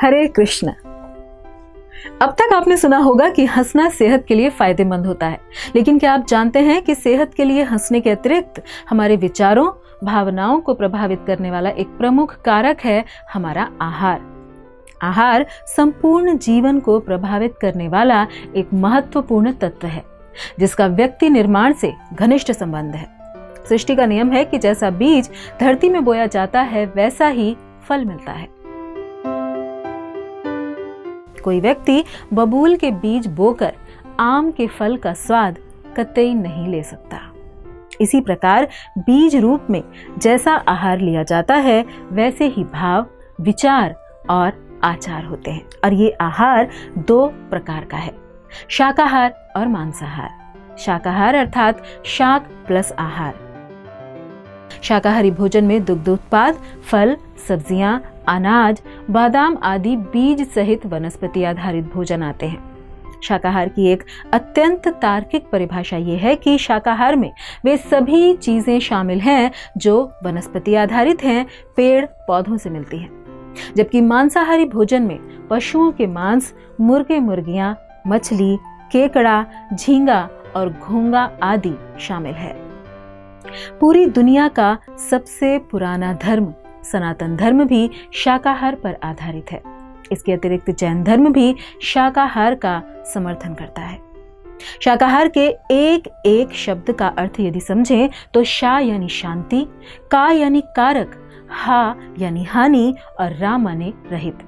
हरे कृष्ण। अब तक आपने सुना होगा कि हंसना सेहत के लिए फायदेमंद होता है, लेकिन क्या आप जानते हैं कि सेहत के लिए हंसने के अतिरिक्त हमारे विचारों, भावनाओं को प्रभावित करने वाला एक प्रमुख कारक है हमारा आहार। आहार संपूर्ण जीवन को प्रभावित करने वाला एक महत्वपूर्ण तत्व है, जिसका व्यक्ति निर्माण से घनिष्ठ संबंध है। सृष्टि का नियम है कि जैसा बीज धरती में बोया जाता है, वैसा ही फल मिलता है। कोई व्यक्ति बबूल के बीज बोकर आम के फल का स्वाद कतई नहीं ले सकता। इसी प्रकार बीज रूप में जैसा आहार लिया जाता है, वैसे ही भाव, विचार और आचार होते हैं। और ये आहार दो प्रकार का है, शाकाहार और मांसाहार। शाकाहार अर्थात शाक प्लस आहार। शाकाहारी भोजन में दुग्ध उत्पाद, फल, सब्जियां, अनाज, बादाम आदि बीज सहित वनस्पति आधारित भोजन आते हैं। शाकाहार की एक अत्यंत तार्किक परिभाषा ये है कि शाकाहार में वे सभी चीजें शामिल हैं जो वनस्पति आधारित हैं, पेड़ पौधों से मिलती हैं। जबकि मांसाहारी भोजन में पशुओं के मांस, मुर्गे मुर्गियां, मछली, केकड़ा, झींगा और घोंगा आदि शामिल है। पूरी दुनिया का सबसे पुराना धर्म सनातन धर्म भी शाकाहार पर आधारित है। इसके अतिरिक्त जैन धर्म भी शाकाहार का समर्थन करता है। शाकाहार के एक एक शब्द का अर्थ यदि समझें तो शा यानी शांति, का यानी कारक, हा यानी हानि और रा माने रहित।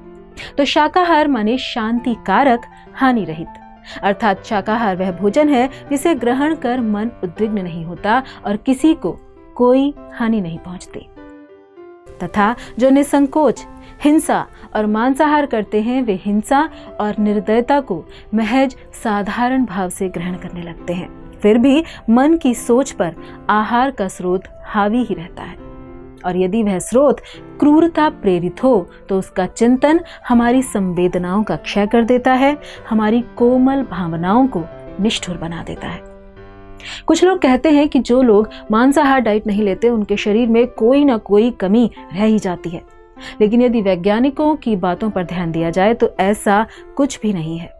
तो शाकाहार माने शांति कारक, हानि रहित। अर्थात शाकाहार वह भोजन है जिसे ग्रहण कर मन उद्विग्न नहीं होता और किसी को कोई हानि नहीं पहुंचती, तथा जो निसंकोच हिंसा और मांसाहार करते हैं, वे हिंसा और निर्दयता को महज साधारण भाव से ग्रहण करने लगते हैं। फिर भी मन की सोच पर आहार का स्रोत हावी ही रहता है, और यदि वह स्रोत क्रूरता प्रेरित हो तो उसका चिंतन हमारी संवेदनाओं का क्षय कर देता है, हमारी कोमल भावनाओं को निष्ठुर बना देता है। कुछ लोग कहते हैं कि जो लोग मांसाहार डाइट नहीं लेते, उनके शरीर में कोई ना कोई कमी रह ही जाती है। लेकिन यदि वैज्ञानिकों की बातों पर ध्यान दिया जाए तो ऐसा कुछ भी नहीं है।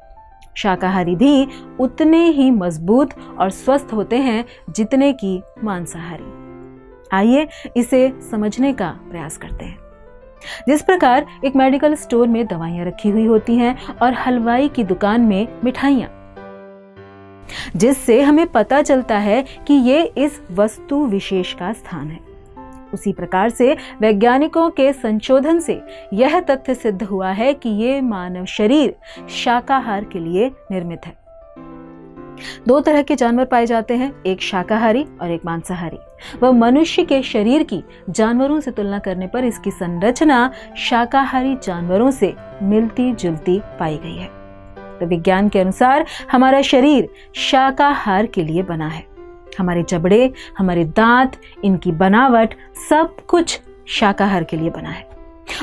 शाकाहारी भी उतने ही मजबूत और स्वस्थ होते हैं जितने कि मांसाहारी। आइए इसे समझने का प्रयास करते हैं। जिस प्रकार एक मेडिकल स्टोर में दवाइयां रखी हुई होती हैं और हलवाई की दुकान में मिठाइयां, जिससे हमें पता चलता है कि ये इस वस्तु विशेष का स्थान है, उसी प्रकार से वैज्ञानिकों के संशोधन से यह तथ्य सिद्ध हुआ है कि ये मानव शरीर शाकाहार के लिए निर्मित है। दो तरह के जानवर पाए जाते हैं, एक शाकाहारी और एक मांसाहारी। वह मनुष्य के शरीर की जानवरों से तुलना करने पर इसकी संरचना शाकाहारी जानवरों से मिलती जुलती पाई गई है। तो विज्ञान के अनुसार हमारा शरीर शाकाहार के लिए बना है। हमारे जबड़े, हमारे दांत, इनकी बनावट सब कुछ शाकाहार के लिए बना है।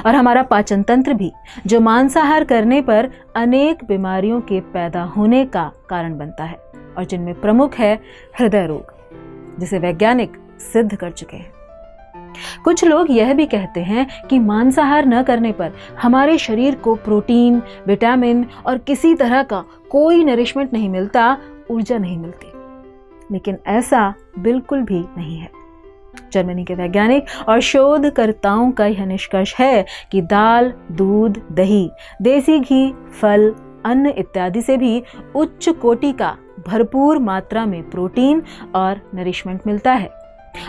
और हमारा पाचन तंत्र भी, जो मांसाहार करने पर अनेक बीमारियों के पैदा होने का कारण बनता है, और जिनमें प्रमुख है हृदय रोग, जिसे वैज्ञानिक सिद्ध कर चुके हैं। कुछ लोग यह भी कहते हैं कि मांसाहार न करने पर हमारे शरीर को प्रोटीन, विटामिन और किसी तरह का कोई नरिशमेंट नहीं मिलता, ऊर्जा नहीं मिलती। लेकिन ऐसा बिल्कुल भी नहीं है। जर्मनी के वैज्ञानिक और शोधकर्ताओं का यह निष्कर्ष है कि दाल, दूध, दही, देसी घी, फल, अन्न इत्यादि से भी उच्च कोटि का भरपूर मात्रा में प्रोटीन और नरिशमेंट मिलता है।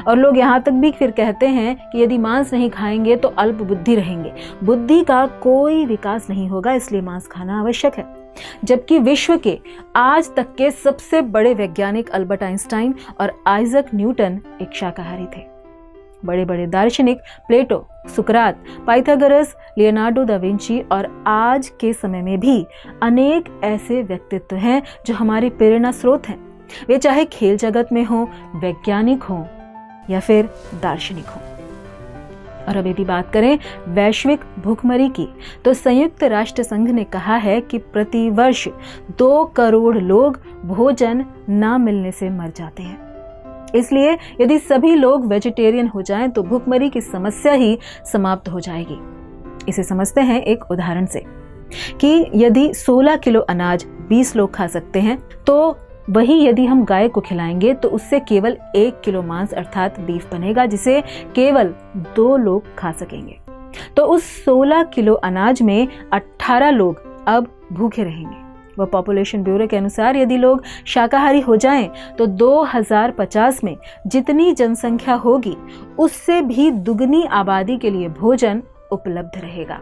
और लोग यहाँ तक भी फिर कहते हैं कि यदि मांस नहीं खाएंगे तो अल्प बुद्धि रहेंगे, बुद्धि का कोई विकास नहीं होगा, इसलिए मांस खाना आवश्यक है। जबकि विश्व के आज तक के सबसे बड़े वैज्ञानिक अल्बर्ट आइंस्टाइन और आइजक न्यूटन एक शाकाहारी थे। बड़े बड़े दार्शनिक प्लेटो, सुकरात, पाइथागोरस, लियोनार्डो दा विंची और आज के समय में भी अनेक ऐसे व्यक्तित्व हैं जो हमारे प्रेरणा स्रोत हैं। वे चाहे खेल जगत में हों, वैज्ञानिक हों या फिर दार्शनिक हों। और अब यदि बात करें वैश्विक भूखमरी की, तो संयुक्त राष्ट्र संघ ने कहा है कि प्रति वर्ष 2 करोड़ लोग भोजन न मिलने से मर जाते हैं। इसलिए यदि सभी लोग वेजिटेरियन हो जाएं तो भूखमरी की समस्या ही समाप्त हो जाएगी। इसे समझते हैं एक उदाहरण से कि यदि 16 किलो अनाज 20 लोग खा सकते हैं, तो वही यदि हम गाय को खिलाएंगे तो उससे केवल 1 किलो मांस अर्थात बीफ बनेगा, जिसे केवल 2 लोग खा सकेंगे। तो उस 16 किलो अनाज में 18 लोग अब भूखे रहेंगे। वह पॉपुलेशन ब्यूरो के अनुसार यदि लोग शाकाहारी हो जाएं तो 2050 में जितनी जनसंख्या होगी उससे भी दुगनी आबादी के लिए भोजन उपलब्ध रहेगा।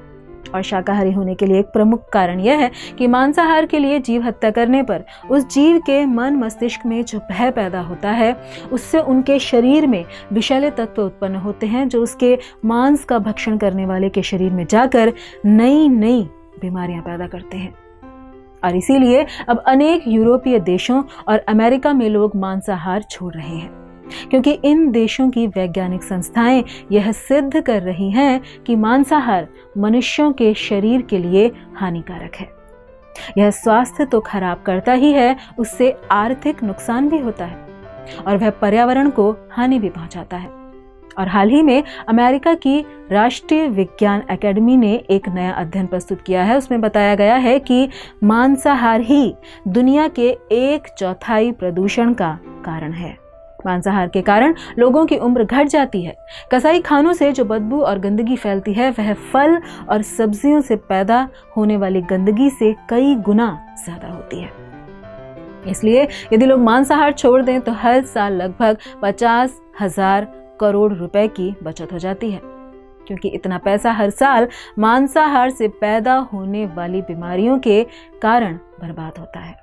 और शाकाहारी होने के लिए एक प्रमुख कारण यह है कि मांसाहार के लिए जीव हत्या करने पर उस जीव के मन मस्तिष्क में जो भय पैदा होता है, उससे उनके शरीर में विषैले तत्व उत्पन्न होते हैं जो उसके मांस का भक्षण करने वाले के शरीर में जाकर नई नई बीमारियां पैदा करते हैं। और इसीलिए अब अनेक यूरोपीय देशों और अमेरिका में लोग मांसाहार छोड़ रहे हैं, क्योंकि इन देशों की वैज्ञानिक संस्थाएं यह सिद्ध कर रही हैं कि मांसाहार मनुष्यों के शरीर के लिए हानिकारक है। यह स्वास्थ्य तो खराब करता ही है, उससे आर्थिक नुकसान भी होता है और वह पर्यावरण को हानि भी पहुंचाता है। और हाल ही में अमेरिका की राष्ट्रीय विज्ञान अकादमी ने एक नया अध्ययन प्रस्तुत किया है। उसमें बताया गया है कि मांसाहार ही दुनिया के 1/4 प्रदूषण का कारण है। मांसाहार के कारण लोगों की उम्र घट जाती है। कसाई खानों से जो बदबू और गंदगी फैलती है वह फल और सब्जियों से पैदा होने वाली गंदगी से कई गुना ज्यादा होती है। इसलिए यदि लोग मांसाहार छोड़ दें तो हर साल लगभग 50,000 करोड़ रुपए की बचत हो जाती है, क्योंकि इतना पैसा हर साल मांसाहार से पैदा होने वाली बीमारियों के कारण बर्बाद होता है।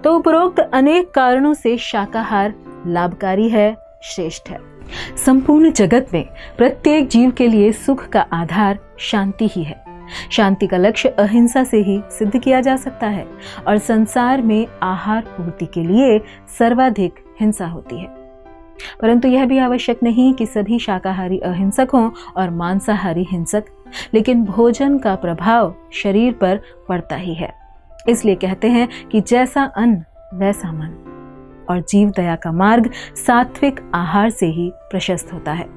तो उपरोक्त अनेक कारणों से शाकाहार लाभकारी है, श्रेष्ठ है। संपूर्ण जगत में प्रत्येक जीव के लिए सुख का आधार शांति ही है। शांति का लक्ष्य अहिंसा से ही सिद्ध किया जा सकता है और संसार में आहार पूर्ति के लिए सर्वाधिक हिंसा होती है। परंतु यह भी आवश्यक नहीं कि सभी शाकाहारी अहिंसक हों और मांसाहारी हिंसक, लेकिन भोजन का प्रभाव शरीर पर पड़ता ही है। इसलिए कहते हैं कि जैसा अन्न वैसा मन, और जीव दया का मार्ग सात्विक आहार से ही प्रशस्त होता है।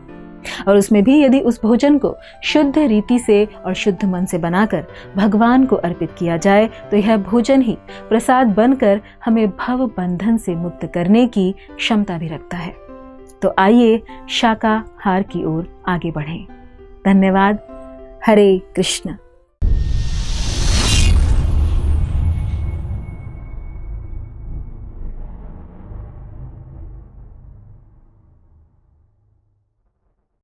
और उसमें भी यदि उस भोजन को शुद्ध रीति से और शुद्ध मन से बनाकर भगवान को अर्पित किया जाए तो यह भोजन ही प्रसाद बनकर हमें भव बंधन से मुक्त करने की क्षमता भी रखता है। तो आइए शाकाहार की ओर आगे बढ़ें। धन्यवाद। हरे कृष्ण।